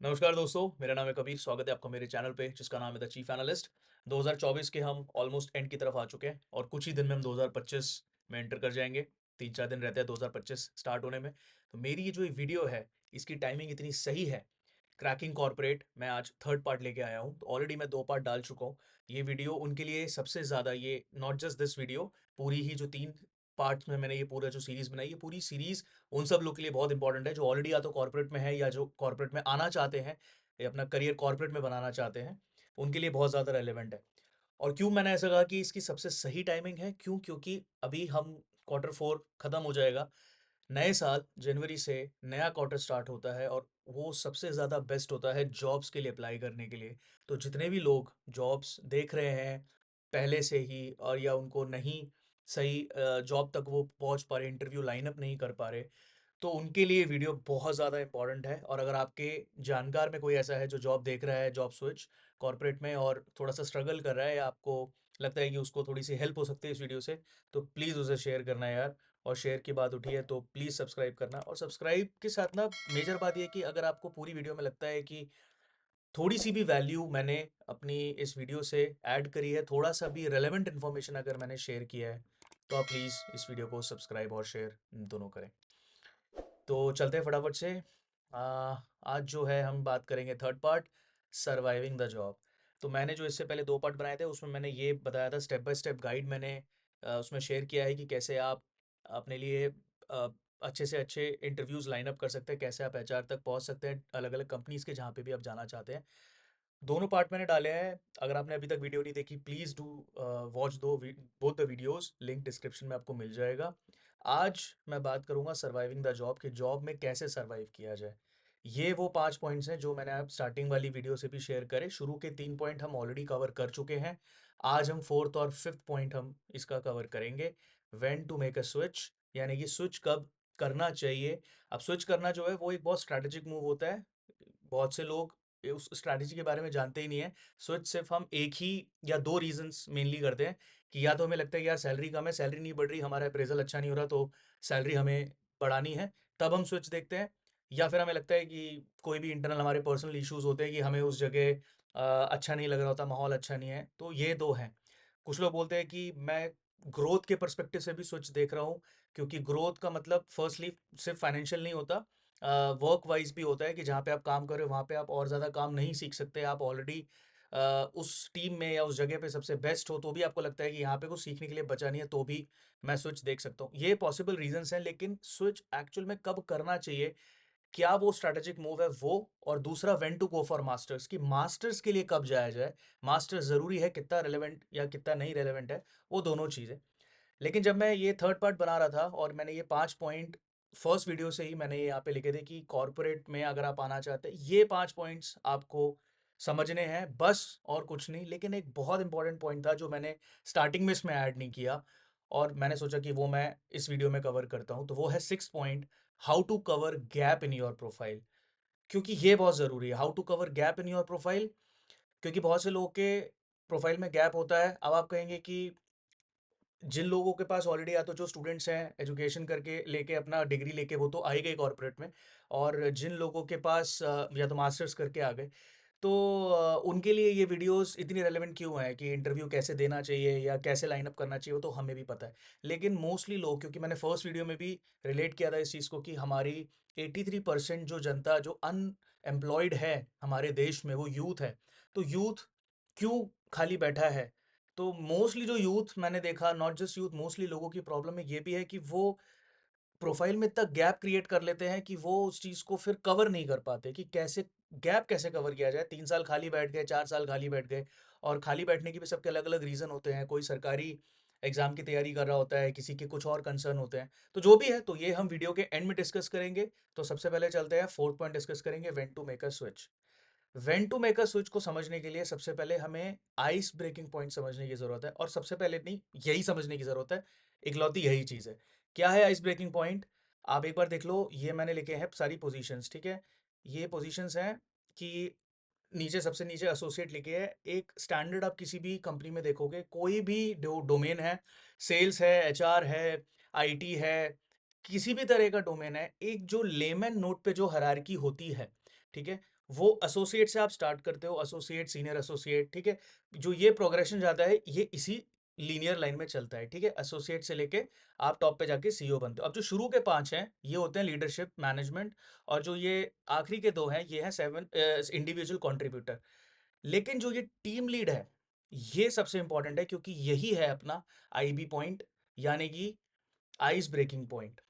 नमस्कार दोस्तों, मेरा नाम है कबीर। स्वागत है आपका मेरे चैनल पे जिसका नाम है द चीफ एनालिस्ट। 2024 के हम ऑलमोस्ट एंड की तरफ आ चुके हैं और कुछ ही दिन में हम 2025 में एंटर कर जाएंगे। 3-4 दिन रहते हैं 2025 स्टार्ट होने में। तो मेरी ये जो ये वीडियो है, इसकी टाइमिंग इतनी सही है। क्रैकिंग कॉर्पोरेट मैं आज थर्ड पार्ट लेके आया हूँ। तो ऑलरेडी मैं 2 पार्ट डाल चुका हूँ। ये वीडियो उनके लिए सबसे ज़्यादा, ये नॉट जस्ट दिस वीडियो, पूरी ही जो 3 पार्ट्स में मैंने ये पूरा जो सीरीज़ बनाई है, पूरी सीरीज़ उन सब लोग के लिए बहुत इंपॉर्टेंट है जो ऑलरेडी या तो कॉर्पोरेट में है या जो कॉर्पोरेट में आना चाहते हैं या अपना करियर कॉर्पोरेट में बनाना चाहते हैं। उनके लिए बहुत ज़्यादा रेलेवेंट है। और क्यों मैंने ऐसा कहा कि इसकी सबसे सही टाइमिंग है, क्यों? क्योंकि अभी हम क्वार्टर 4 खत्म हो जाएगा। नए साल जनवरी से नया क्वार्टर स्टार्ट होता है और वो सबसे ज़्यादा बेस्ट होता है जॉब्स के लिए अप्लाई करने के लिए। तो जितने भी लोग जॉब्स देख रहे हैं पहले से ही, और या उनको नहीं सही जॉब तक वो पहुंच पा रहे, इंटरव्यू लाइन अप नहीं कर पा रहे, तो उनके लिए वीडियो बहुत ज़्यादा इंपॉर्टेंट है। और अगर आपके जानकार में कोई ऐसा है जो जॉब देख रहा है, जॉब स्विच कॉर्पोरेट में, और थोड़ा सा स्ट्रगल कर रहा है, या आपको लगता है कि उसको थोड़ी सी हेल्प हो सकती है इस वीडियो से, तो प्लीज़ उसे शेयर करना यार। और शेयर की बात उठी है तो प्लीज़ सब्सक्राइब करना। और सब्सक्राइब के साथ ना मेजर बात ये है कि अगर आपको पूरी वीडियो में लगता है कि थोड़ी सी भी वैल्यू मैंने अपनी इस वीडियो से ऐड करी है, थोड़ा सा भी रेलेवेंट इन्फॉर्मेशन अगर मैंने शेयर किया है, तो आप प्लीज़ इस वीडियो को सब्सक्राइब और शेयर दोनों करें। तो चलते हैं फटाफट से। आ, आज जो है हम बात करेंगे third part, surviving the job. तो मैंने जो इससे पहले 2 पार्ट बनाए थे उसमें मैंने ये बताया था, स्टेप बाय स्टेप गाइड मैंने उसमें शेयर किया है कि कैसे आप अपने लिए अ, अच्छे से अच्छे इंटरव्यूज़ लाइन अप कर सकते हैं, कैसे आप एचआर तक पहुंच सकते हैं अलग अलग कंपनीज़ के जहाँ पे भी आप जाना चाहते हैं। दोनों पार्ट मैंने डाले हैं। अगर आपने अभी तक वीडियो नहीं देखी, प्लीज़ डू वॉच दो both the videos, link description में आपको मिल जाएगा। आज मैं बात करूंगा सर्वाइविंग द जॉब, कि जॉब में कैसे सर्वाइव किया जाए। ये वो 5 पॉइंट्स हैं जो मैंने आप स्टार्टिंग वाली वीडियो से भी शेयर करे। शुरू के 3 पॉइंट हम ऑलरेडी कवर कर चुके हैं। आज हम फोर्थ और फिफ्थ पॉइंट हम इसका कवर करेंगे। When to make a switch, यानी कि स्विच कब करना चाहिए। अब स्विच करना जो है वो एक बहुत स्ट्रैटेजिक मूव होता है। बहुत से लोग उस स्ट्रैटेजी के बारे में जानते ही नहीं है। स्विच सिर्फ हम एक ही या दो रीजंस मेनली करते हैं, कि या तो हमें लगता है कि यार सैलरी कम है, सैलरी नहीं बढ़ रही, हमारा अप्रेजल अच्छा नहीं हो रहा, तो सैलरी हमें बढ़ानी है, तब हम स्विच देखते हैं। या फिर हमें लगता है कि कोई भी इंटरनल हमारे पर्सनल इश्यूज होते हैं कि हमें उस जगह अच्छा नहीं लग रहा होता, माहौल अच्छा नहीं है, तो ये दो हैं। कुछ लोग बोलते हैं कि मैं ग्रोथ के पर्सपेक्टिव से भी स्विच देख रहा हूँ, क्योंकि ग्रोथ का मतलब फर्स्टली सिर्फ फाइनेंशियल नहीं होता, वर्क वाइज भी होता है, कि जहाँ पे आप काम कर रहे हो वहाँ पे आप और ज़्यादा काम नहीं सीख सकते। आप ऑलरेडी उस टीम में या उस जगह पे सबसे बेस्ट हो, तो भी आपको लगता है कि यहाँ पे कुछ सीखने के लिए बचा नहीं है, तो भी मैं स्विच देख सकता हूँ। ये पॉसिबल रीजंस हैं, लेकिन स्विच एक्चुअल में कब करना चाहिए, क्या वो स्ट्रैटेजिक मूव है वो, और दूसरा when to go for masters, कि मास्टर्स के लिए कब जाया जाए, मास्टर्स ज़रूरी है, कितना रेलेवेंट या कितना नहीं रेलेवेंट है, वो दोनों चीज़ें। लेकिन जब मैं ये थर्ड पार्ट बना रहा था और मैंने ये 5 पॉइंट फर्स्ट वीडियो से ही मैंने ये यहाँ पे लिखे थे कि कॉर्पोरेट में अगर आप आना चाहते हैं, ये 5 पॉइंट्स आपको समझने हैं बस, और कुछ नहीं। लेकिन एक बहुत इंपॉर्टेंट पॉइंट था जो मैंने स्टार्टिंग में इसमें ऐड नहीं किया, और मैंने सोचा कि वो मैं इस वीडियो में कवर करता हूँ। तो वो है 6 point, how to cover gap in your profile. क्योंकि ये बहुत ज़रूरी है, how to cover gap in your profile. क्योंकि बहुत से लोगों के प्रोफाइल में गैप होता है। अब आप कहेंगे कि जिन लोगों के पास ऑलरेडी, या तो जो स्टूडेंट्स हैं एजुकेशन करके लेके अपना डिग्री लेके, वो तो आ ही गए कॉर्पोरेट में, और जिन लोगों के पास या तो मास्टर्स करके आ गए, तो उनके लिए ये वीडियोस इतनी रेलेवेंट क्यों है, कि इंटरव्यू कैसे देना चाहिए या कैसे लाइन अप करना चाहिए, वो तो हमें भी पता है। लेकिन मोस्टली लोग, क्योंकि मैंने फर्स्ट वीडियो में भी रिलेट किया था इस चीज़ को, कि हमारी 83% जो जनता जो अनएम्प्लॉयड है हमारे देश में, वो यूथ है। तो यूथ क्यों खाली बैठा है? तो मोस्टली जो यूथ मैंने देखा, नॉट जस्ट यूथ, मोस्टली लोगों की प्रॉब्लम में ये भी है कि वो प्रोफाइल में इतना गैप क्रिएट कर लेते हैं कि वो उस चीज़ को फिर कवर नहीं कर पाते, कि कैसे गैप कैसे कवर किया जाए। 3 साल खाली बैठ गए, 4 साल खाली बैठ गए, और खाली बैठने के भी सबके अलग अलग रीज़न होते हैं। कोई सरकारी एग्जाम की तैयारी कर रहा होता है, किसी के कुछ और कंसर्न होते हैं। तो जो भी है, तो ये हम वीडियो के एंड में डिस्कस करेंगे। तो सबसे पहले चलते हैं, फोर्थ पॉइंट डिस्कस करेंगे, when to make a switch. When to make a switch को समझने के लिए सबसे पहले हमें आइस ब्रेकिंग पॉइंट समझने की ज़रूरत है, और सबसे पहले नहीं, यही समझने की ज़रूरत है, इकलौती यही चीज़ है। क्या है आइस ब्रेकिंग पॉइंट? आप एक बार देख लो, ये मैंने लिखे हैं सारी पोजीशंस, ठीक है? ये पोजीशंस हैं कि नीचे, सबसे नीचे एसोसिएट लिखे है। एक स्टैंडर्ड आप किसी भी कंपनी में देखोगे, कोई भी डोमेन है, सेल्स है, एचआर है, आईटी है, किसी भी तरह का डोमेन है, एक जो लेमन नोट पे जो हायरार्की होती है, ठीक है, वो एसोसिएट से आप स्टार्ट करते हो, एसोसिएट, सीनियर एसोसिएट, ठीक है? जो ये प्रोग्रेशन जाता है, ये इसी लीनियर लाइन में चलता है, ठीक है? एसोसिएट से लेके आप टॉप पे जाके सीईओ बनते हो। अब जो शुरू के 5 हैं, ये होते हैं लीडरशिप, मैनेजमेंट, और जो ये आखिरी के 2 हैं, ये हैं 7 इंडिविजुअल कंट्रीब्यूटर। लेकिन जो ये टीम लीड है, ये सबसे इंपॉर्टेंट है, क्योंकि यही है अपना आईबी पॉइंट, यानी कि आइस ब्रेकिंग पॉइंट।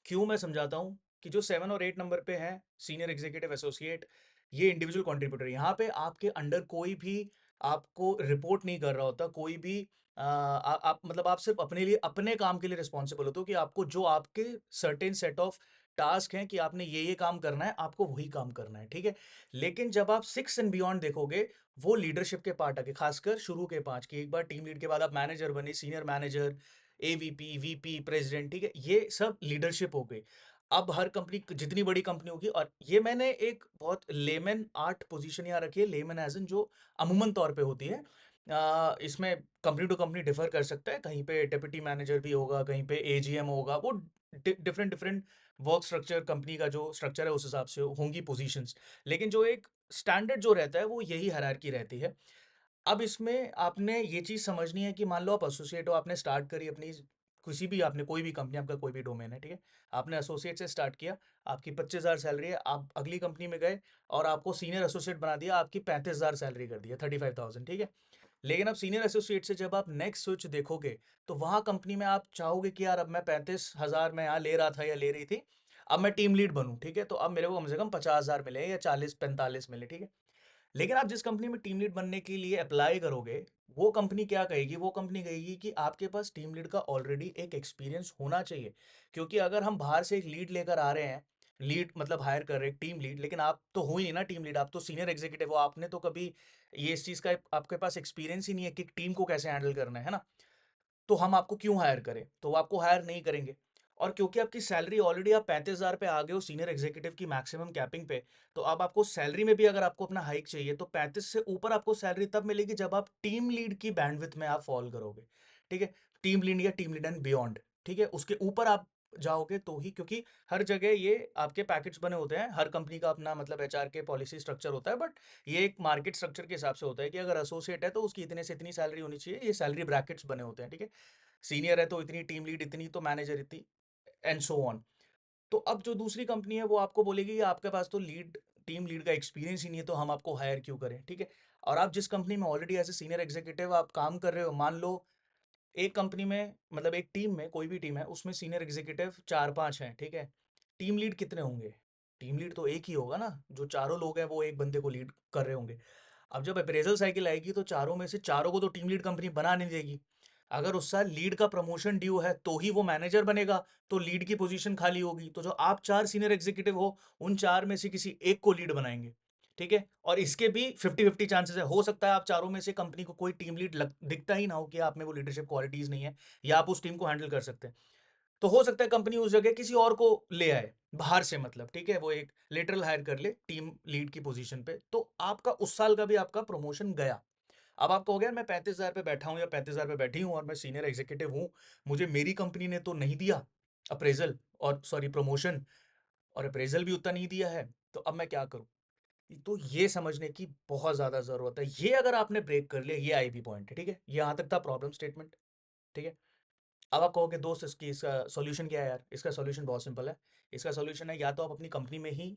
क्यों, मैं समझाता हूँ कि जो 7 और 8 नंबर पे है, सीनियर एग्जीक्यूटिव एसोसिएट, ये इंडिविजुअल कंट्रीब्यूटर, यहाँ पे आपके अंडर कोई भी आपको रिपोर्ट नहीं कर रहा होता, कोई भी आप मतलब आप सिर्फ अपने लिए, अपने काम के लिए रिस्पॉन्सिबल होते हो, कि आपको जो आपके सर्टेन सेट ऑफ टास्क हैं कि आपने ये काम करना है, आपको वही काम करना है, ठीक है? लेकिन जब आप 6 एंड बियॉन्ड देखोगे, वो लीडरशिप के पार्ट आके, खासकर शुरू के 5 की, एक बार टीम लीड के बाद आप मैनेजर बने, senior manager, AVP, VP, president, ठीक है? ये सब लीडरशिप हो गई। अब हर कंपनी, जितनी बड़ी कंपनी होगी, और ये मैंने एक बहुत लेमन 8 पोजीशन यहाँ रखी है, लेमन एज़ इन जो अमूमन तौर पे होती है। इसमें कंपनी टू कंपनी डिफर कर सकता है, कहीं पे डिप्टी मैनेजर भी होगा, कहीं पे एजीएम होगा, वो different different work structure, company का जो स्ट्रक्चर है उस हिसाब से होंगी पोजीशंस। लेकिन जो एक स्टैंडर्ड जो रहता है, वो यही हायरार्की रहती है। अब इसमें आपने ये चीज़ समझनी है कि मान लो आप एसोसिएट हो, आपने स्टार्ट करी अपनी, किसी भी, आपने कोई भी कंपनी, आपका कोई भी डोमेन है, ठीक है? आपने एसोसिएट से स्टार्ट किया, आपकी 25,000 सैलरी है, आप अगली कंपनी में गए और आपको सीनियर एसोसिएट बना दिया, आपकी 35,000 सैलरी कर दिया, 35,000, ठीक है? लेकिन अब सीनियर एसोसिएट से जब आप नेक्स्ट स्विच देखोगे, तो वहाँ कंपनी में आप चाहोगे कि यार, अब मैं 35,000 मैं यहाँ ले रहा था या ले रही थी, अब मैं टीम लीड बनूँ, ठीक है? तो अब मेरे को कम से कम 50,000 मिले या 40-45 मिले, ठीक है? लेकिन आप जिस कंपनी में टीम लीड बनने के लिए अप्लाई करोगे, वो कंपनी क्या कहेगी? वो कंपनी कहेगी कि आपके पास टीम लीड का ऑलरेडी एक एक्सपीरियंस होना चाहिए। क्योंकि अगर हम बाहर से एक लीड लेकर आ रहे हैं, लीड मतलब हायर कर रहे हैं टीम लीड, लेकिन आप तो हो ही नहीं ना टीम लीड, आप तो सीनियर एग्जीक्यूटिव हो, आपने तो कभी ये इस चीज़ का आपके पास एक्सपीरियंस ही नहीं है कि टीम को कैसे हैंडल करना है ना? तो हम आपको क्यों हायर करें? तो वो आपको हायर नहीं करेंगे। और क्योंकि आपकी सैलरी ऑलरेडी आप 35,000 पे आ गए हो सीनियर एग्जीक्यूटिव की मैक्सिमम कैपिंग पे, तो अब आपको सैलरी में भी अगर आपको अपना हाइक चाहिए, तो 35 से ऊपर आपको सैलरी तब मिलेगी जब आप टीम लीड की बैंडविड्थ में आप फॉल करोगे, ठीक है? टीम लीड या टीम लीड एंड बियॉन्ड, ठीक है? उसके ऊपर आप जाओगे तो ही, क्योंकि हर जगह ये आपके पैकेट्स बने होते हैं, हर कंपनी का अपना मतलब एचआर के पॉलिसी स्ट्रक्चर होता है, बट ये एक मार्केट स्ट्रक्चर के हिसाब से होता है कि अगर एसोसिएट है तो उसकी इतने से इतनी सैलरी होनी चाहिए, ये सैलरी ब्रैकेट्स बने होते हैं, ठीक है? सीनियर है तो इतनी, टीम लीड इतनी, तो मैनेजर इतनी, एंड सो ऑन। तो अब जो दूसरी कंपनी है, वो आपको बोलेगी कि आपके पास तो लीड, टीम लीड का एक्सपीरियंस ही नहीं है, तो हम आपको हायर क्यों करें, ठीक है? और आप जिस कंपनी में already as a senior executive आप काम कर रहे हो, मान लो एक कंपनी में, मतलब एक टीम में, कोई भी टीम है, उसमें सीनियर एग्जीक्यूटिव 4-5 हैं, ठीक है? टीम लीड कितने होंगे? टीम लीड तो एक ही होगा ना, जो चारों लोग हैं वो एक बंदे को लीड कर रहे होंगे। अब जब अप्रेजल साइकिल आएगी, तो चारों में से चारों को तो टीम लीड कंपनी बना नहीं देगी। अगर उस साल लीड का प्रमोशन ड्यू है, तो ही वो मैनेजर बनेगा, तो लीड की पोजीशन खाली होगी, तो जो आप 4 सीनियर एग्जीक्यूटिव हो, उन 4 में से किसी एक को लीड बनाएंगे, ठीक है? और इसके भी 50-50 चांसेस है, हो सकता है आप चारों में से कंपनी को कोई टीम लीड दिखता ही ना हो, कि आप में वो लीडरशिप क्वालिटीज नहीं है, या आप उस टीम को हैंडल कर सकते हैं। तो हो सकता है कंपनी उस जगह किसी और को ले आए बाहर से, मतलब, ठीक है? वो एक लेटरल हायर कर ले टीम लीड की पोजीशन पे, तो आपका उस साल का भी आपका प्रमोशन गया। अब आप कहोगे, यार मैं 35,000 पे बैठा हूँ या 35,000 पे बैठी हूँ, और मैं सीनियर एग्जीक्यूटिव हूँ, मुझे मेरी कंपनी ने तो नहीं दिया अप्रेजल, और सॉरी प्रमोशन, और अप्रेजल भी उतना नहीं दिया है, तो अब मैं क्या करूँ? तो ये समझने की बहुत ज़्यादा ज़रूरत है। ये अगर आपने ब्रेक कर लिया, ये आईबी पॉइंट है, ठीक है? ये यहाँ तक था प्रॉब्लम स्टेटमेंट, ठीक है? अब आप कहोगे, दोस्त इसका सॉल्यूशन क्या है यार? इसका सॉल्यूशन बहुत सिंपल है। इसका सॉल्यूशन है, या तो आप अपनी कंपनी में ही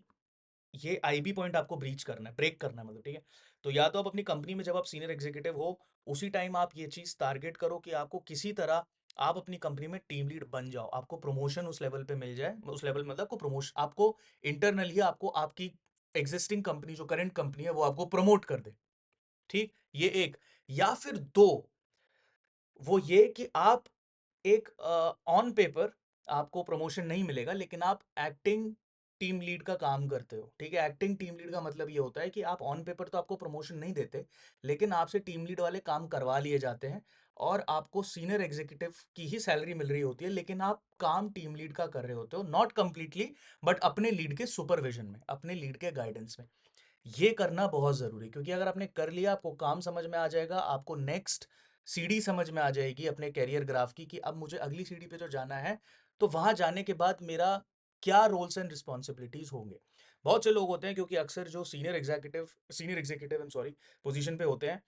ये आईबी पॉइंट आपको ब्रीच करना है, ब्रेक करना है, मतलब, ठीक है? तो या तो आप अपनी कंपनी में जब आप सीनियर एग्जीक्यूटिव हो, उसी टाइम आप ये चीज़ टारगेट करो कि आपको किसी तरह आप अपनी कंपनी में टीम लीड बन जाओ। आपको प्रमोशन उस लेवल पे मिल जाए, उस लेवल मतलब आपको प्रमोशन, आपको इंटरनली आपको आपकी एक्जिस्टिंग कंपनी, जो करंट कंपनी है, वो आपको प्रमोट कर दे, ठीक? ये एक, या फिर 2, वो ये कि आप एक ऑन पेपर आपको प्रमोशन नहीं मिलेगा, लेकिन आप एक्टिंग टीम लीड का काम करते हो, ठीक है? एक्टिंग टीम लीड का मतलब ये होता है कि आप ऑन पेपर तो आपको प्रमोशन नहीं देते, लेकिन आपसे टीम लीड वाले काम करवा लिए जाते हैं, और आपको सीनियर एग्जीक्यूटिव की ही सैलरी मिल रही होती है, लेकिन आप काम टीम लीड का कर रहे होते हो, नॉट कंप्लीटली, बट अपने लीड के सुपरविजन में, अपने लीड के गाइडेंस में। ये करना बहुत ज़रूरी है, क्योंकि अगर आपने कर लिया, आपको काम समझ में आ जाएगा, आपको नेक्स्ट सीढ़ी समझ में आ जाएगी अपने करियर ग्राफ की, कि अब मुझे अगली सीढ़ी पे जो जाना है, तो वहाँ जाने के बाद मेरा क्या रोल्स एंड रिस्पॉन्सिबिलिटीज़ होंगे। बहुत से लोग होते हैं क्योंकि अक्सर जो सीनियर एग्जीक्यूटिव सॉरी पोजीशन पे होते हैं,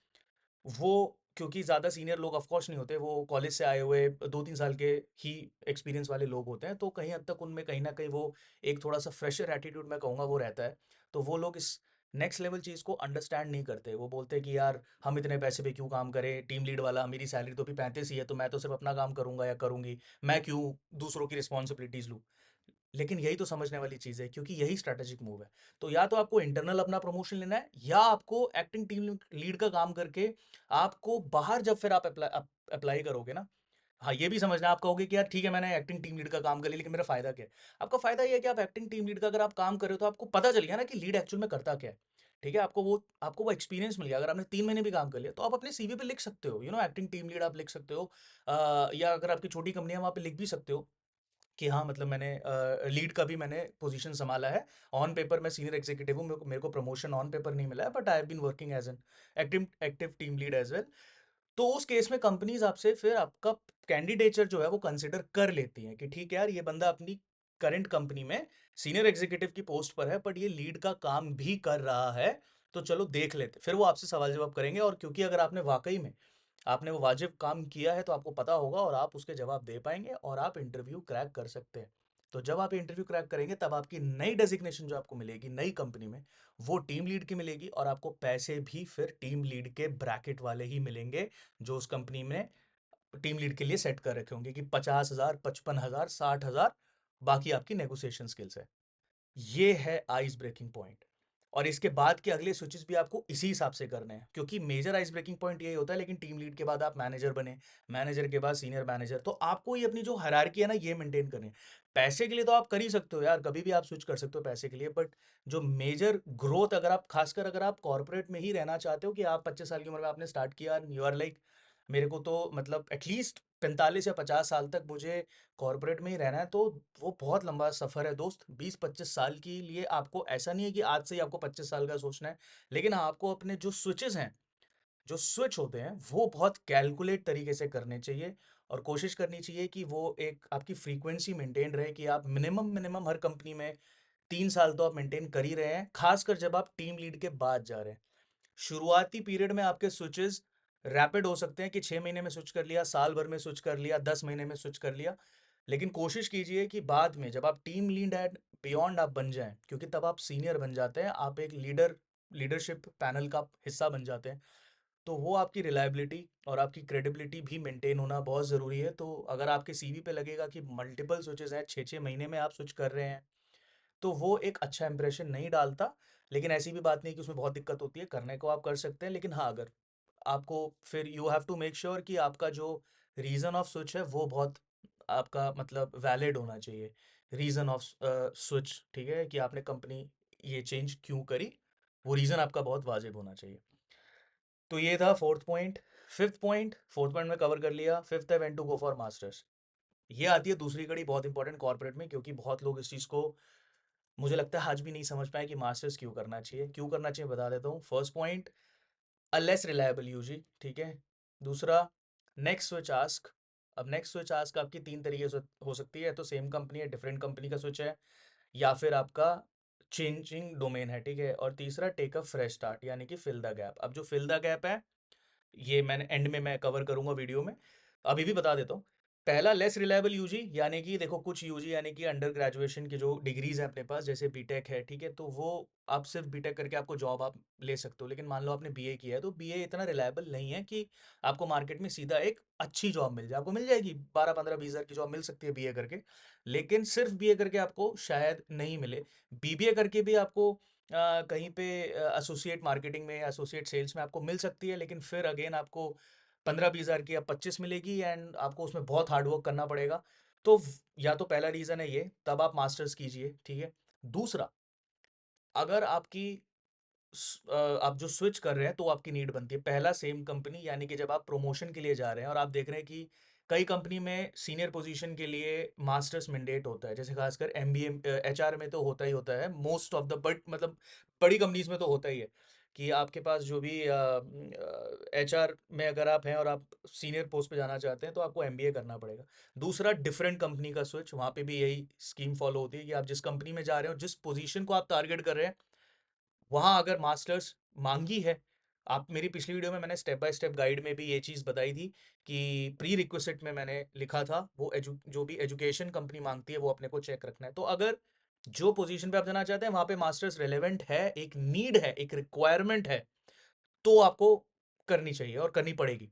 वो क्योंकि ज़्यादा सीनियर लोग ऑफ कोर्स नहीं होते, वो कॉलेज से आए हुए 2-3 साल के ही एक्सपीरियंस वाले लोग होते हैं, तो कहीं हद तक उनमें कहीं न कहीं वो एक थोड़ा-सा फ्रेशर एटीट्यूड मैं कहूँगा वो रहता है। तो वो लोग इस नेक्स्ट लेवल चीज़ को अंडरस्टैंड नहीं करते। वो बोलते हैं कि यार हम इतने पैसे पे क्यों काम करें? टीम लीड वाला मेरी सैलरी तो अभी 35 ही है, तो मैं तो सिर्फ़ अपना काम करूँगा या करूँगी। मैं क्यों दूसरों की रिस्पॉन्सिबिलिटीज़ लूँ? लेकिन यही तो समझने वाली चीज़ है क्योंकि यही स्ट्रैटेजिक मूव है। तो या तो आपको इंटरनल अपना प्रमोशन लेना है या आपको एक्टिंग टीम लीड का काम करके आपको बाहर जब फिर आप अप्लाई करोगे ना, हाँ, ये भी समझना है, आप कहोगे कि यार ठीक है मैंने एक्टिंग टीम लीड का काम कर लिया लेकिन मेरा फ़ायदा क्या है? आपका फ़ायदा ये है कि आप एक्टिंग टीम लीड का अगर आप काम कर रहे हो तो आपको पता चल गया ना कि लीड एक्चुअल में करता क्या है। ठीक है? आपको वो एक्सपीरियंस मिल गया। अगर आपने 3 महीने भी काम कर लिया तो आप अपने सीवी पे लिख सकते हो, एक्टिंग टीम लीड आप लिख सकते हो। या अगर आपकी छोटी कंपनी है वहाँ पे लिख भी सकते हो कि हाँ, मतलब मैंने लीड का भी मैंने पोजीशन सँभाला है। ऑन पेपर मैं सीनियर एग्ज़ीक्यूटिव हूँ, मेरे को प्रमोशन ऑन पेपर नहीं मिला है, but I have been working as an active active team lead as well. तो उस केस में कंपनीज़ आपसे फिर आपका कैंडिडेचर जो है वो कंसिडर कर लेती हैं कि ठीक है यार, ये बंदा अपनी करंट कंपनी में सीनियर एग्ज़ीक्यूटिव की पोस्ट पर है, बट ये लीड का काम भी कर रहा है, तो चलो देख लेते। फिर वो आपसे सवाल-जवाब करेंगे और क्योंकि अगर आपने वाक़ई में आपने वो वाजिब काम किया है तो आपको पता होगा और आप उसके जवाब दे पाएँगे और आप इंटरव्यू क्रैक कर सकते हैं। तो जब आप इंटरव्यू क्रैक करेंगे तब आपकी नई डेज़िग्नेशन जो आपको मिलेगी नई कंपनी में, वो टीम लीड की मिलेगी और आपको पैसे भी फिर टीम लीड के ब्रैकेट वाले ही मिलेंगे, जो उस कंपनी में टीम लीड के लिए सेट कर रखे होंगे कि 50,000, 55,000, 60,000, बाकी आपकी नेगोशिएशन स्किल्स है। ये है आइस ब्रेकिंग पॉइंट और इसके बाद के अगले स्विचेस भी आपको इसी हिसाब से करने हैं क्योंकि मेजर आइस ब्रेकिंग पॉइंट यही होता है, लेकिन टीम लीड के बाद आप मैनेजर बने, मैनेजर के बाद सीनियर मैनेजर, तो आपको ये अपनी जो हायरार्की है ना ये मेंटेन करनी है। पैसे के लिए तो आप कर ही सकते हो यार, कभी भी आप स्विच कर सकते हो पैसे के लिए, बट जो मेजर ग्रोथ अगर आप खासकर अगर आप कॉर्पोरेट में ही रहना चाहते हो कि आप 25 साल की उम्र में आपने स्टार्ट किया, यू आर लाइक मेरे को तो मतलब एटलीस्ट 45 या 50 साल तक मुझे कॉर्पोरेट में ही रहना है, तो वो बहुत लंबा सफ़र है दोस्त। 20-25 साल के लिए आपको ऐसा नहीं है कि आज से ही आपको 25 साल का सोचना है, लेकिन हाँ, आपको अपने जो स्विचेज़ हैं, जो स्विच होते हैं, वो बहुत कैलकुलेट तरीके से करने चाहिए और कोशिश करनी चाहिए कि वो एक आपकी फ्रीक्वेंसी मेंटेन रहे कि आप मिनिमम हर कंपनी में 3 साल तो आप मेंटेन कर ही रहे हैं, खासकर जब आप टीम लीड के बाद जा रहे हैं। शुरुआती पीरियड में आपके स्विचेस रैपिड हो सकते हैं कि 6 महीने में स्विच कर लिया, साल भर में स्विच कर लिया, 10 महीने में स्विच कर लिया। लेकिन कोशिश कीजिए कि बाद में जब आप टीम लीड एंड बियॉन्ड आप बन जाएँ, क्योंकि तब आप सीनियर बन जाते हैं, आप एक लीडरशिप पैनल का हिस्सा बन जाते हैं। तो वो आपकी रिलायबिलिटी और आपकी क्रेडिबिलिटी भी मेंटेन होना बहुत ज़रूरी है। तो अगर आपके सीवी पे लगेगा कि मल्टीपल स्विचेस हैं, 6-6 महीने में आप स्विच कर रहे हैं, तो वो एक अच्छा इंप्रेशन नहीं डालता। लेकिन ऐसी भी बात नहीं कि उसमें बहुत दिक्कत होती है, करने को आप कर सकते हैं। लेकिन हाँ, अगर आपको फिर you have to make sure कि आपका जो रीज़न ऑफ स्विच है वो बहुत आपका मतलब वैलिड होना चाहिए। रीज़न ऑफ स्विच, ठीक है? कि आपने कंपनी ये चेंज क्यों करी, वो रीज़न आपका बहुत वाजिब होना चाहिए। तो ये था 4th पॉइंट। 4th पॉइंट में कवर कर लिया। 5th है when to go for masters. ये आती है दूसरी कड़ी बहुत इंपॉर्टेंट कॉर्पोरेट में, क्योंकि बहुत लोग इस चीज़ को मुझे लगता है आज भी नहीं समझ पाए कि मास्टर्स क्यों करना चाहिए। क्यों करना चाहिए बता देता हूँ। First point, a less reliable UG, ठीक है। दूसरा, नेक्स्ट स्विच आस्क। अब नेक्स्ट स्विच आस्क आपकी तीन तरीके से हो सकती है, तो सेम कंपनी है, डिफरेंट कंपनी का स्विच है, या फिर आपका चेंजिंग डोमेन है, ठीक है। और तीसरा, टेक अ फ्रेश स्टार्ट, यानी कि फिल द गैप। अब जो फिल द गैप है, ये मैंने एंड में मैं कवर करूंगा वीडियो में, अभी भी बता देता हूँ। पहला, लेस रिलायबल यूजी, यानी कि देखो कुछ यूजी यानी कि अंडर ग्रेजुएशन की जो डिग्रीज है अपने पास, जैसे बीटेक है, ठीक है, तो वो आप सिर्फ बीटेक करके आपको जॉब आप ले सकते हो। लेकिन मान लो आपने बीए किया है, तो बीए इतना रिलायबल नहीं है कि आपको मार्केट में सीधा एक अच्छी जॉब मिल जाए। आपको मिल जाएगी 12-15-20 हज़ार की जॉब मिल सकती है बीए करके, लेकिन सिर्फ बीए करके आपको शायद नहीं मिले। बीबीए करके भी आपको कहीं पे एसोसिएट मार्केटिंग में या एसोसिएट सेल्स में आपको मिल सकती है, लेकिन फिर अगेन आपको 15-20 हज़ार की या 25 मिलेगी एंड आपको उसमें बहुत हार्ड वर्क करना पड़ेगा। तो या तो पहला रीज़न है ये, तब आप मास्टर्स कीजिए, ठीक है। दूसरा, अगर आप जो स्विच कर रहे हैं तो आपकी नीड बनती है। पहला, सेम कंपनी, यानी कि जब आप प्रमोशन के लिए जा रहे हैं और आप देख रहे हैं कि कई कंपनी में सीनियर पोजीशन के लिए मास्टर्स मैंडेट होता है, जैसे खासकर एमबीए एचआर में तो होता ही होता है, मोस्ट ऑफ द बट मतलब बड़ी कंपनीज में तो होता ही है। कि आपके पास जो भी एचआर में अगर आप हैं और आप सीनियर पोस्ट पे जाना चाहते हैं तो आपको एमबीए करना पड़ेगा। दूसरा, डिफरेंट कंपनी का स्विच, वहाँ पे भी यही स्कीम फॉलो होती है कि आप जिस कंपनी में जा रहे हो, जिस पोजीशन को आप टारगेट कर रहे हैं, वहाँ अगर मास्टर्स मांगी है, आप मेरी पिछली वीडियो में मैंने स्टेप बाय स्टेप गाइड में भी ये चीज़ बताई थी कि प्री रिक्विजिट में मैंने लिखा था वो जो भी एजुकेशन कंपनी मांगती है वो अपने को चेक रखना है। तो अगर जो पोजीशन पे आप जाना चाहते हैं वहाँ पे मास्टर्स रेलेवेंट है, एक नीड है, एक रिक्वायरमेंट है, तो आपको करनी चाहिए और करनी पड़ेगी।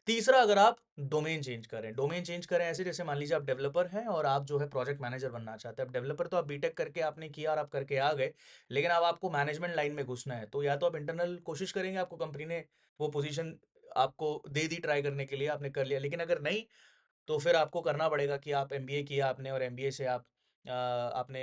तीसरा, अगर आप डोमेन चेंज करें ऐसे, जैसे मान लीजिए आप डेवलपर हैं और आप जो है प्रोजेक्ट मैनेजर बनना चाहते हैं। अब डेवलपर तो आप बीटेक करके आपने किया और आप करके आ गए, लेकिन अब आपको मैनेजमेंट लाइन में घुसना है, तो या तो आप इंटरनल कोशिश करेंगे, आपको कंपनी ने वो पोजीशन आपको दे दी ट्राई करने के लिए, आपने कर लिया। लेकिन अगर नहीं, तो फिर आपको करना पड़ेगा कि आप एमबीए किया आपने और एमबीए से आप आपने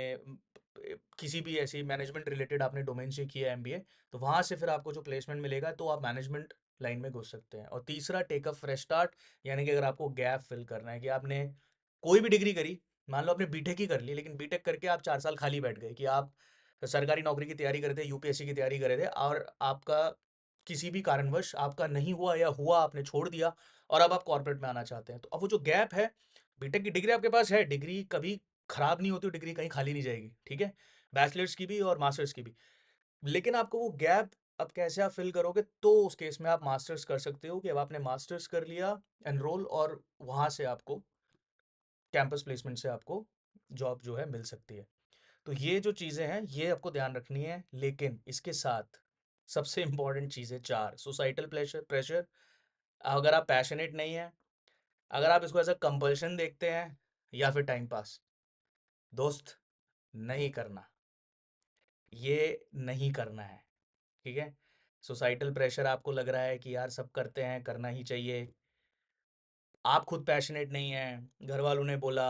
किसी भी ऐसी मैनेजमेंट रिलेटेड आपने डोमेन से किया एमबीए, तो वहाँ से फिर आपको जो प्लेसमेंट मिलेगा तो आप मैनेजमेंट लाइन में घुस सकते हैं। और तीसरा, टेक अ फ्रेश स्टार्ट, यानी कि अगर आपको गैप फिल करना है कि आपने कोई भी डिग्री करी, मान लो आपने बीटेक ही कर ली, लेकिन बीटेक करके आप 4 साल खाली बैठ गए कि आप सरकारी नौकरी की तैयारी कर रहे थे, यूपीएससी की तैयारी कर रहे थे, और आपका किसी भी कारणवश आपका नहीं हुआ या हुआ आपने छोड़ दिया और अब आप कॉर्पोरेट में आना चाहते हैं, तो अब वो जो गैप है, बीटेक की डिग्री आपके पास है, डिग्री कभी खराब नहीं होती, डिग्री कहीं खाली नहीं जाएगी, ठीक है, बैचलर्स की भी और मास्टर्स की भी। लेकिन आपको वो गैप अब कैसे आप फिल करोगे, तो उस केस में आप मास्टर्स कर सकते हो कि अब आपने मास्टर्स कर लिया, एनरोल, और वहां से आपको कैंपस प्लेसमेंट से आपको जॉब जो है मिल सकती है। तो ये जो चीज़ें हैं ये आपको ध्यान रखनी है, लेकिन इसके साथ सबसे इंपॉर्टेंट चीज़ है चार: सोसाइटल प्रेशर, अगर आप पैशनेट नहीं है, अगर आप इसको एज अ कंपल्शन देखते हैं, या फिर टाइम पास, दोस्त, नहीं करना, ये नहीं करना है, ठीक है। सोसाइटल प्रेशर आपको लग रहा है कि यार सब करते हैं, करना ही चाहिए, आप खुद पैशनेट नहीं हैं, घर वालों ने बोला,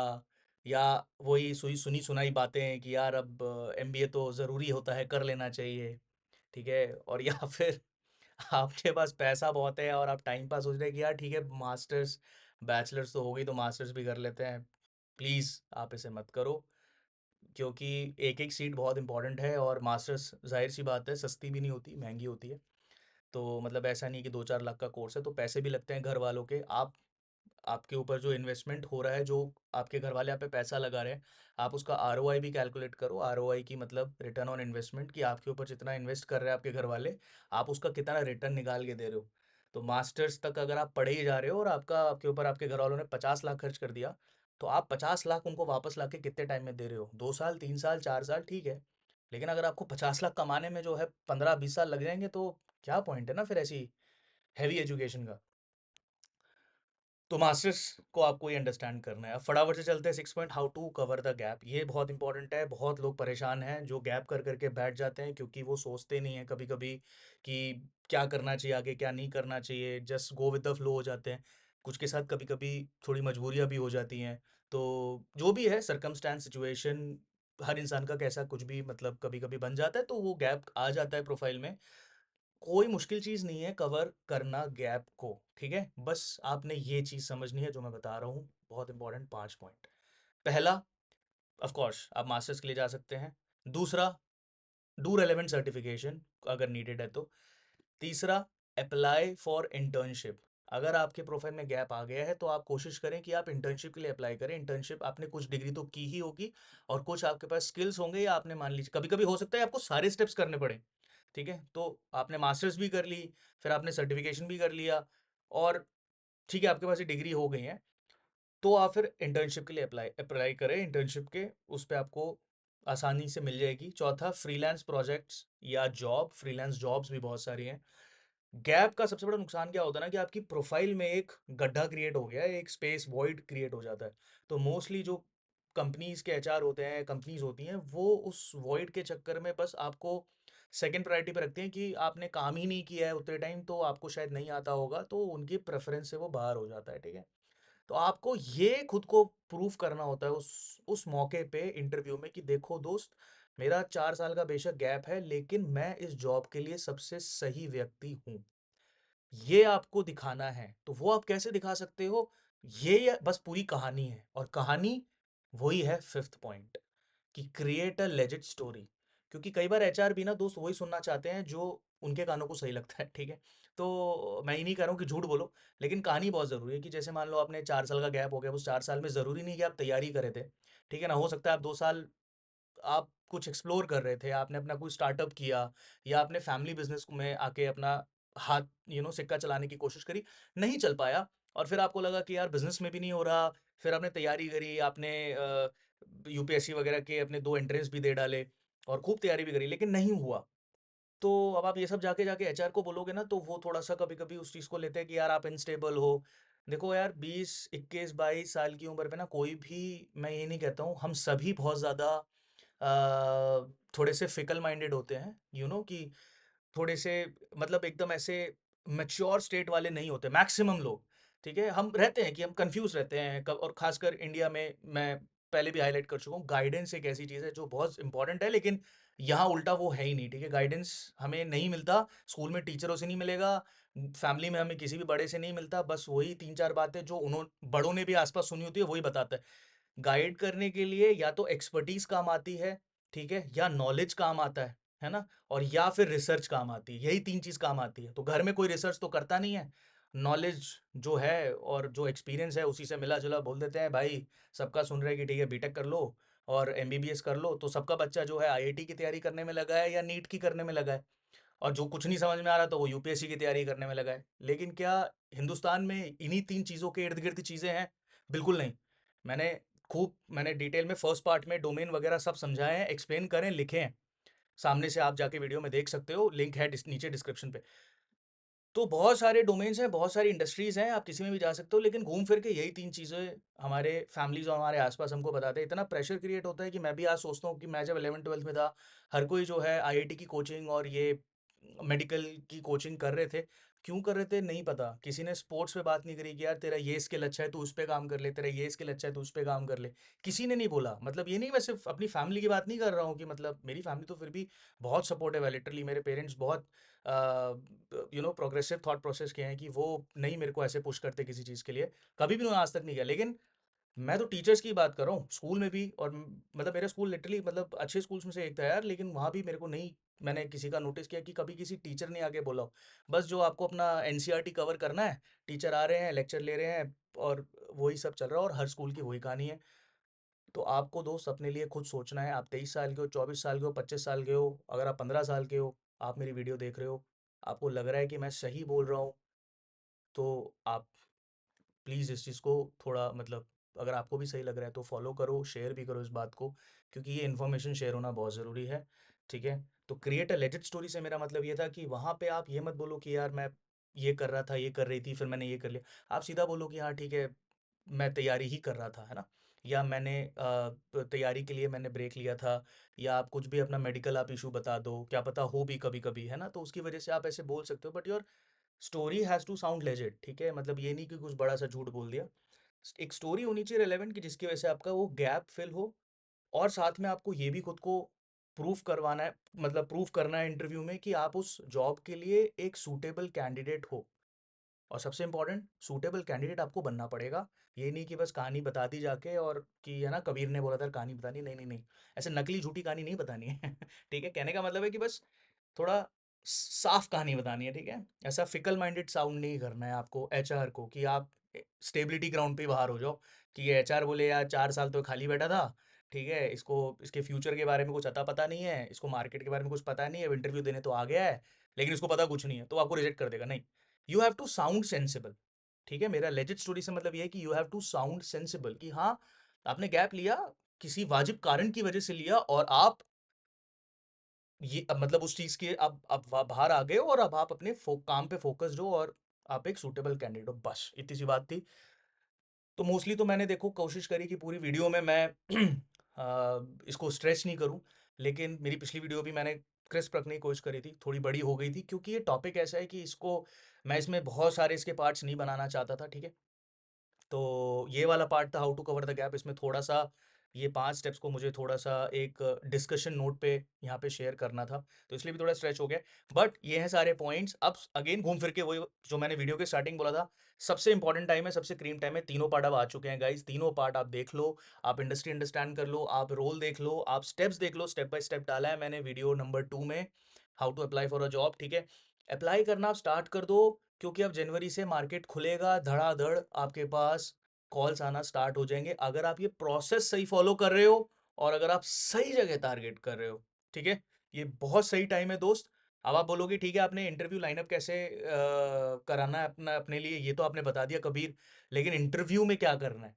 या वही सुई सुनी सुनाई बातें कि यार अब एमबीए तो ज़रूरी होता है, कर लेना चाहिए, ठीक है, और या फिर आपके पास पैसा बहुत है और आप टाइम पास सोच रहे हैं कि यार ठीक है, मास्टर्स बैचलर्स तो हो गई तो मास्टर्स भी कर लेते हैं, प्लीज़ आप इसे मत करो, क्योंकि एक एक सीट बहुत इंपॉर्टेंट है, और मास्टर्स जाहिर सी बात है सस्ती भी नहीं होती, महंगी होती है। तो मतलब ऐसा नहीं कि 2-4 लाख का कोर्स है, तो पैसे भी लगते हैं घर वालों के, आप आपके ऊपर जो इन्वेस्टमेंट हो रहा है, जो आपके घर वाले आप पे पैसा लगा रहे हैं, आप उसका आरओआई भी कैलकुलेट करो। आरओआई की मतलब रिटर्न ऑन इन्वेस्टमेंट, कि आपके ऊपर जितना इन्वेस्ट कर रहे हैं आपके घर वाले, आप उसका कितना रिटर्न निकाल के दे रहे हो। तो मास्टर्स तक अगर आप पढ़े ही जा रहे हो और आपका आपके ऊपर आपके घर वालों ने 50 लाख खर्च कर दिया, तो आप 50 लाख उनको वापस ला के कितने टाइम में दे रहे हो? 2 साल, 3 साल, 4 साल, ठीक है, लेकिन अगर आपको 50 लाख कमाने में जो है 15-20 साल लग जाएंगे, तो क्या पॉइंट है ना फिर ऐसी हैवी एजुकेशन का। तो मास्टर्स को आपको ये अंडरस्टैंड करना है। अब फटाफट से चलते हैं 6 point, how to cover the gap. ये बहुत इंपॉर्टेंट है, बहुत लोग परेशान हैं जो गैप कर करके बैठ जाते हैं, क्योंकि वो सोचते नहीं हैं कभी कभी कि क्या करना चाहिए आगे, क्या नहीं करना चाहिए, just go with the flow हो जाते हैं। कुछ के साथ कभी कभी थोड़ी मजबूरियाँ भी हो जाती हैं, तो जो भी है सरकमस्टेंस सिचुएशन, हर इंसान का कैसा कुछ भी मतलब कभी कभी बन जाता है, तो वो गैप आ जाता है प्रोफाइल में। कोई मुश्किल चीज़ नहीं है कवर करना गैप को, ठीक है, बस आपने ये चीज़ समझनी है जो मैं बता रहा हूँ, बहुत इंपॉर्टेंट 5 पॉइंट। पहला, ऑफ कोर्स आप मास्टर्स के लिए जा सकते हैं। दूसरा, डू रेलेवेंट सर्टिफिकेशन अगर नीडेड है तो। तीसरा, अप्लाई फॉर इंटर्नशिप। अगर आपके प्रोफाइल में गैप आ गया है तो आप कोशिश करें कि आप इंटर्नशिप के लिए अप्लाई करें। इंटर्नशिप आपने कुछ डिग्री तो की ही होगी, और कुछ आपके पास स्किल्स होंगे, या आपने मान लीजिए कभी कभी हो सकता है आपको सारे स्टेप्स करने पड़े, ठीक है, तो आपने मास्टर्स भी कर ली, फिर आपने सर्टिफिकेशन भी कर लिया, और ठीक है आपके पास ये डिग्री हो गई है, तो आप फिर इंटर्नशिप के लिए अप्लाई अप्लाई करें। इंटर्नशिप के उस पे आपको आसानी से मिल जाएगी। चौथा, फ्रीलांस प्रोजेक्ट्स या जॉब, फ्रीलांस जॉब्स भी बहुत सारी हैं। गैप का सबसे बड़ा नुकसान क्या होता है ना, कि आपकी प्रोफाइल में एक गड्ढा क्रिएट हो गया है, एक स्पेस वॉइड क्रिएट हो जाता है। तो मोस्टली जो कंपनीज के एचआर होते हैं, कंपनीज होती हैं, वो उस वॉइड के चक्कर में बस आपको सेकंड प्रायोरिटी पे रखते हैं कि आपने काम ही नहीं किया है उतने टाइम, तो आपको शायद नहीं आता होगा, तो उनकी प्रेफरेंस से वो बाहर हो जाता है, ठीक है। तो आपको ये खुद को प्रूफ करना होता है उस मौके पे इंटरव्यू में कि देखो दोस्त, मेरा 4 साल का बेशक गैप है, लेकिन मैं इस जॉब के लिए सबसे सही व्यक्ति हूँ, ये आपको दिखाना है। तो वो आप कैसे दिखा सकते हो, ये बस पूरी कहानी है, और कहानी वही है फिफ्थ पॉइंट, कि क्रिएट अ लेजिट स्टोरी। क्योंकि कई बार एचआर भी ना दोस्त वही सुनना चाहते हैं जो उनके कानों को सही लगता है, ठीक है? तो मैं ये नहीं कह रहा हूँ कि झूठ बोलो, लेकिन कहानी बहुत ज़रूरी है कि जैसे मान लो आपने 4 साल का गैप हो गया, उस 4 साल में ज़रूरी नहीं कि आप तैयारी कर रहे थे, ठीक है ना? हो सकता है आप 2 साल आप कुछ एक्सप्लोर कर रहे थे, आपने अपना कोई स्टार्टअप किया या आपने फैमिली बिज़नेस में आके अपना हाथ सिक्का चलाने की कोशिश करी, नहीं चल पाया और फिर आपको लगा कि यार बिज़नेस में भी नहीं हो रहा, फिर आपने तैयारी करी, आपने यूपीएससी वगैरह के अपने 2 एंट्रेंस भी दे डाले और खूब तैयारी भी करी, लेकिन नहीं हुआ। तो अब आप ये सब जाके जाके एचआर को बोलोगे ना, तो वो थोड़ा-सा कभी-कभी उस चीज़ को लेते हैं कि यार आप अनस्टेबल हो। देखो यार 20, 21, 22 साल की उम्र पे ना कोई भी, मैं ये नहीं कहता हूँ, हम सभी बहुत ज़्यादा थोड़े से फिकल माइंडेड होते हैं, कि थोड़े से मतलब एकदम ऐसे मैच्योर स्टेट वाले नहीं होते मैक्सिमम लोग, ठीक है? हम रहते हैं कि हम कन्फ्यूज़ रहते हैं कब, और ख़ासकर इंडिया में मैं पहले भी हाइलाइट कर चुका हूँ, गाइडेंस एक ऐसी चीज़ है जो बहुत इम्पोर्टेंट है, लेकिन यहाँ उल्टा वो है ही नहीं, ठीक है? गाइडेंस हमें नहीं मिलता, स्कूल में टीचरों से नहीं मिलेगा, फैमिली में हमें किसी भी बड़े से नहीं मिलता, बस वही 3-4 बातें जो बड़ों ने भी आस-पास सुनी होती है, वही बताता है। गाइड करने के लिए या तो एक्सपर्टीज काम आती है, ठीक है, या नॉलेज काम आता है ना, और या फिर रिसर्च काम आती है, यही तीन चीज काम आती है। तो घर में कोई रिसर्च तो करता नहीं है, नॉलेज जो है और जो एक्सपीरियंस है उसी से मिला जुला बोल देते हैं भाई, सबका सुन रहे हैं कि ठीक है बीटेक कर लो और एमबीबीएस कर लो, तो सबका बच्चा जो है आईआईटी की तैयारी करने में लगा है या नीट की करने में लगा है, और जो कुछ नहीं समझ में आ रहा तो वो यूपीएससी की तैयारी करने में लगा है। लेकिन क्या हिंदुस्तान में इन्हीं तीन चीज़ों के इर्द गिर्द चीज़ें हैं? बिल्कुल नहीं। मैंने मैंने डिटेल में फर्स्ट पार्ट में डोमेन वगैरह सब समझाए हैं, एक्सप्लेन करें, लिखे हैं। सामने से आप जाके वीडियो में देख सकते हो, लिंक है नीचे डिस्क्रिप्शन पे। तो बहुत सारे डोमेन्स हैं, बहुत सारी इंडस्ट्रीज़ हैं, आप किसी में भी जा सकते हो, लेकिन घूम फिर के यही 3 चीज़ें हमारे फैमिलीज़ और हमारे आस-पास हमको बताते हैं। इतना प्रेशर क्रिएट होता है कि मैं भी आज सोचता हूँ कि मैं जब 11th-12th में था, हर कोई जो है आईआईटी की कोचिंग और ये मेडिकल की कोचिंग कर रहे थे। क्यों कर रहे थे नहीं पता। किसी ने स्पोर्ट्स पे बात नहीं करी कि यार तेरा ये स्किल अच्छा है, तू उस पे काम कर ले, तेरा ये स्किल अच्छा है, तू उस पे काम कर ले। किसी ने नहीं बोला। मतलब ये नहीं, मैं सिर्फ़ अपनी फैमिली की बात नहीं कर रहा हूँ कि मतलब मेरी फैमिली तो फिर भी बहुत सपोर्टिव है, लिटरली मेरे पेरेंट्स बहुत प्रोग्रेसिव थॉट प्रोसेस के हैं कि वो नहीं मेरे को ऐसे पुश करते किसी चीज़ के लिए, कभी भी उन्होंने आज तक नहीं किया। लेकिन मैं तो टीचर्स की बात कर रहा हूँ, स्कूल में भी, और मतलब मेरा स्कूल लिटरली मतलब अच्छे स्कूल्स में से एक था यार, लेकिन वहाँ भी मेरे को नहीं, मैंने किसी का नोटिस किया कि कभी किसी टीचर ने आके बोला हो। बस जो आपको अपना एनसीईआरटी कवर करना है, टीचर आ रहे हैं, लेक्चर ले रहे हैं और वही सब चल रहा है, और हर स्कूल की वही कहानी है। तो आपको दोस्त अपने लिए खुद सोचना है, आप 23 साल के हो, 24 साल के हो, 25 साल के हो, अगर आप 15 साल के हो, आप मेरी वीडियो देख रहे हो, आपको लग रहा है कि मैं सही बोल रहा हूँ, तो आप प्लीज़ इस चीज़ को थोड़ा मतलब, अगर आपको भी सही लग रहा है तो फॉलो करो, शेयर भी करो इस बात को, क्योंकि ये इन्फॉर्मेशन शेयर होना बहुत ज़रूरी है, ठीक है? तो क्रिएट अ लेजिट स्टोरी से मेरा मतलब ये था कि वहाँ पे आप ये मत बोलो कि यार मैं ये कर रहा था, ये कर रही थी, फिर मैंने ये कर लिया। आप सीधा बोलो कि हाँ ठीक है, मैं तैयारी ही कर रहा था, है ना? या मैंने तैयारी के लिए मैंने ब्रेक लिया था, या आप कुछ भी अपना मेडिकल आप इश्यू बता दो, क्या पता हो भी कभी-कभी, है ना? तो उसकी वजह से आप ऐसे बोल सकते हो, but your story has to sound legit, ठीक है? मतलब ये नहीं कि कुछ बड़ा सा झूठ बोल दिया। एक स्टोरी होनी चाहिए रिलेवेंट, कि जिसकी वजह से आपका वो गैप फिल हो, और साथ में आपको ये भी खुद को प्रूफ करवाना है, मतलब प्रूफ करना है इंटरव्यू में कि आप उस जॉब के लिए एक सूटेबल कैंडिडेट हो। और सबसे इम्पोर्टेंट, सूटेबल कैंडिडेट आपको बनना पड़ेगा। ये नहीं कि बस कहानी बता दी जाके, और कि है ना कबीर ने बोला था कहानी बतानी, नहीं नहीं नहीं, ऐसे नकली झूठी कहानी नहीं बतानी है। ठीक है, कहने का मतलब है कि बस थोड़ा साफ कहानी बतानी है, ठीक है? ऐसा फिकल माइंडेड साउंड नहीं करना है आपको एचआर को, कि आप स्टेबिलिटी ग्राउंड पे बाहर हो जाओ, कि ये एचआर बोले यार 4 साल तो खाली बैठा था, ठीक है, इसको इसके फ्यूचर के बारे में कुछ अता पता नहीं है, इसको मार्केट के बारे में कुछ पता नहीं है, इंटरव्यू देने तो आ गया है, लेकिन इसको पता कुछ नहीं है, तो आपको रिजेक्ट कर देगा। नहीं, you have to sound sensible, ठीक है? मेरा लेजिट स्टोरी से मतलब ये है कि you have to sound sensible, कि हाँ आपने गैप लिया, किसी वाजिब कारण की वजह से लिया, और आप ये अब मतलब उस चीज के अब बाहर आ गए हो, और अब आप अपने काम पे फोकस्ड हो, और आप एक सूटेबल कैंडिडेट हो, बस इतनी सी बात थी। तो मोस्टली तो मैंने देखो कोशिश करी कि पूरी वीडियो में मैं इसको स्ट्रेच नहीं करूं, लेकिन मेरी पिछली वीडियो भी मैंने क्रिस्प रखने की कोशिश करी थी, थोड़ी बड़ी हो गई थी, क्योंकि ये टॉपिक ऐसा है कि इसको मैं इसमें बहुत सारे इसके पार्ट्स नहीं बनाना चाहता था, ठीक है? तो ये वाला पार्ट था how to cover the gap, इसमें थोड़ा सा ये 5 स्टेप्स को मुझे थोड़ा-सा एक डिस्कशन नोट पे यहाँ पे शेयर करना था, तो इसलिए भी थोड़ा स्ट्रेच हो गया। बट ये हैं सारे पॉइंट्स। अब अगेन घूम फिर के वही जो मैंने वीडियो के स्टार्टिंग बोला था, सबसे इंपॉर्टेंट टाइम है, सबसे क्रीम टाइम है। तीनों पार्ट अब आ चुके हैं गाइस, तीनों पार्ट आप देख लो, आप इंडस्ट्री अंडरस्टैंड कर लो, आप रोल देख लो, आप स्टेप्स देख लो। स्टेप बाय स्टेप डाला है मैंने वीडियो नंबर 2 में, how to apply for a job, ठीक है। अप्लाई करना आप स्टार्ट कर दो, क्योंकि अब जनवरी से मार्केट खुलेगा, धड़ाधड़ आपके पास कॉल्स आना स्टार्ट हो जाएंगे, अगर आप ये प्रोसेस सही फॉलो कर रहे हो और अगर आप सही जगह टारगेट कर रहे हो, ठीक है। ये बहुत सही टाइम है दोस्त। अब आप बोलोगे ठीक है, आपने इंटरव्यू लाइनअप कैसे कराना है अपना अपने लिए, ये तो आपने बता दिया कबीर, लेकिन इंटरव्यू में क्या करना है,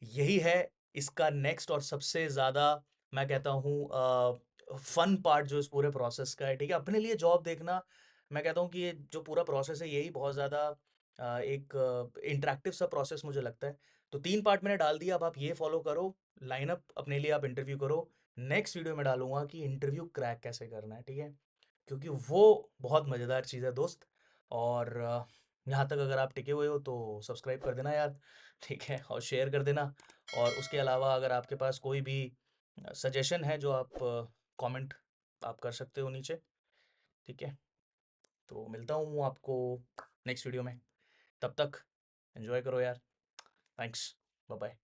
यही है इसका नेक्स्ट और सबसे ज़्यादा, मैं कहता हूँ, फन पार्ट जो इस पूरे प्रोसेस का है, ठीक है। अपने लिए जॉब देखना, मैं कहता हूँ कि ये जो पूरा प्रोसेस है यही बहुत ज़्यादा एक इंटरेक्टिव सा प्रोसेस मुझे लगता है। तो 3 पार्ट मैंने डाल दिया, अब आप ये फॉलो करो, लाइनअप अपने लिए आप इंटरव्यू करो। नेक्स्ट वीडियो में डालूंगा कि इंटरव्यू क्रैक कैसे करना है, ठीक है, क्योंकि वो बहुत मज़ेदार चीज़ है दोस्त। और यहाँ तक अगर आप टिके हुए हो तो सब्सक्राइब कर देना यार, ठीक है, और शेयर कर देना। और उसके अलावा अगर आपके पास कोई भी सजेशन है जो आप कमेंट आप कर सकते हो नीचे, ठीक है। तो मिलता हूँ आपको नेक्स्ट वीडियो में, तब तक एंजॉय करो यार। Thanks, bye bye.